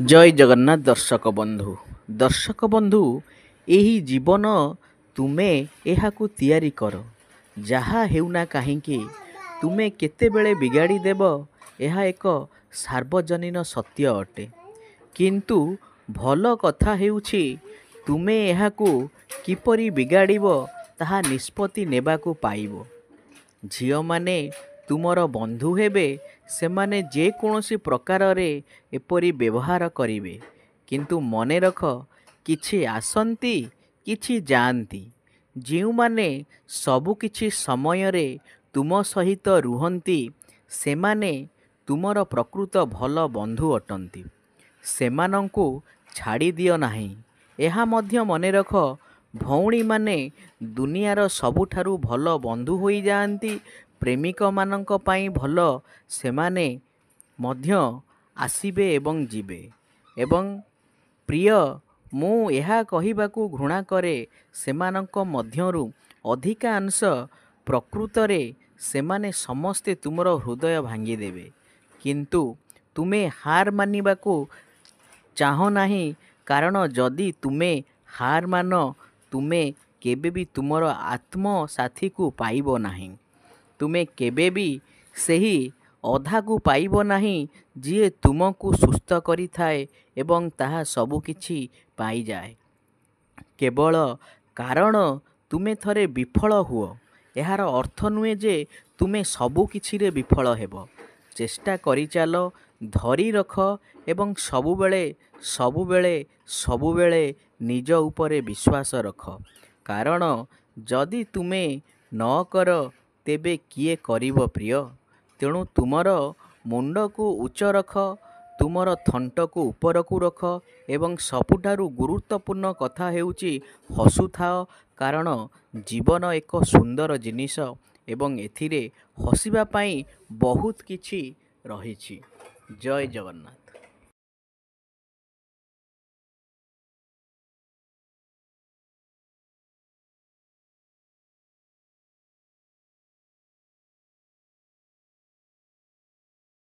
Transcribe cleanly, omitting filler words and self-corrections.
ଜୟ ଜଗନ୍ନାଥ ଦର୍ଶକ ବନ୍ଧୁ ଏହି ଜୀବନ ତୁମେ ଏହାକୁ ତିଆରି କର। ଯାହା ହେଉନା କାହିଁକି ତୁମେ କେତେବେଳେ ବିଗାଡ଼ି ଦେବ, ଏହା ଏକ ସାର୍ବଜନୀନ ସତ୍ୟ ଅଟେ। କିନ୍ତୁ ଭଲ କଥା ହେଉଛି ତୁମେ ଏହାକୁ କିପରି ବିଗାଡ଼ିବ ତାହା ନିଷ୍ପତ୍ତି ନେବାକୁ ପାଇବ। ଝିଅମାନେ ତୁମର ବନ୍ଧୁ ହେବେ, ସେମାନେ ଯେକୌଣସି ପ୍ରକାରରେ ଏପରି ବ୍ୟବହାର କରିବେ। କିନ୍ତୁ ମନେ ରଖ, କିଛି ଆସନ୍ତି କିଛି ଯାଆନ୍ତି। ଯେଉଁମାନେ ସବୁକିଛି ସମୟରେ ତୁମ ସହିତ ରୁହନ୍ତି, ସେମାନେ ତୁମର ପ୍ରକୃତ ଭଲ ବନ୍ଧୁ ଅଟନ୍ତି। ସେମାନଙ୍କୁ ଛାଡ଼ି ଦିଅ ନାହିଁ। ଏହା ମଧ୍ୟ ମନେ ରଖ, ଭଉଣୀମାନେ ଦୁନିଆର ସବୁଠାରୁ ଭଲ ବନ୍ଧୁ ହୋଇଯାଆନ୍ତି। ପ୍ରେମିକମାନଙ୍କ ପାଇଁ ଭଲ, ସେମାନେ ମଧ୍ୟ ଆସିବେ ଏବଂ ଯିବେ। ଏବଂ ପ୍ରିୟ, ମୁଁ ଏହା କହିବାକୁ ଘୃଣା କରେ, ସେମାନଙ୍କ ମଧ୍ୟରୁ ଅଧିକାଂଶ ପ୍ରକୃତରେ ସେମାନେ ସମସ୍ତେ ତୁମର ହୃଦୟ ଭାଙ୍ଗିଦେବେ। କିନ୍ତୁ ତୁମେ ହାର ମାନିବାକୁ ଚାହଁ ନାହିଁ, କାରଣ ଯଦି ତୁମେ ହାର ମାନ, ତୁମେ କେବେବି ତୁମର ଆତ୍ମସାଥୀକୁ ପାଇବ ନାହିଁ। ତୁମେ କେବେବି ସେହି ଅଧାକୁ ପାଇବ ନାହିଁ ଯିଏ ତୁମକୁ ସୁସ୍ଥ କରିଥାଏ ଏବଂ ତାହା ସବୁକିଛି ପାଇଯାଏ। କେବଳ କାରଣ ତୁମେ ଥରେ ବିଫଳ ହୁଅ, ଏହାର ଅର୍ଥ ନୁହେଁ ଯେ ତୁମେ ସବୁକିଛିରେ ବିଫଳ ହେବ। ଚେଷ୍ଟା କରିଚାଲ, ଧରି ରଖ ଏବଂ ସବୁବେଳେ ସବୁବେଳେ ସବୁବେଳେ ନିଜ ଉପରେ ବିଶ୍ୱାସ ରଖ। କାରଣ ଯଦି ତୁମେ ନ କର, ତେବେ କିଏ କରିବ ପ୍ରିୟ? ତେଣୁ ତୁମର ମୁଣ୍ଡକୁ ଉଚ୍ଚ ରଖ, ତୁମର ଥଣ୍ଟକୁ ଉପରକୁ ରଖ ଏବଂ ସବୁଠାରୁ ଗୁରୁତ୍ୱପୂର୍ଣ୍ଣ କଥା ହେଉଛି ହସୁଥାଅ। କାରଣ ଜୀବନ ଏକ ସୁନ୍ଦର ଜିନିଷ ଏବଂ ଏଥିରେ ହସିବା ପାଇଁ ବହୁତ କିଛି ରହିଛି। ଜୟ ଜଗନ୍ନାଥ।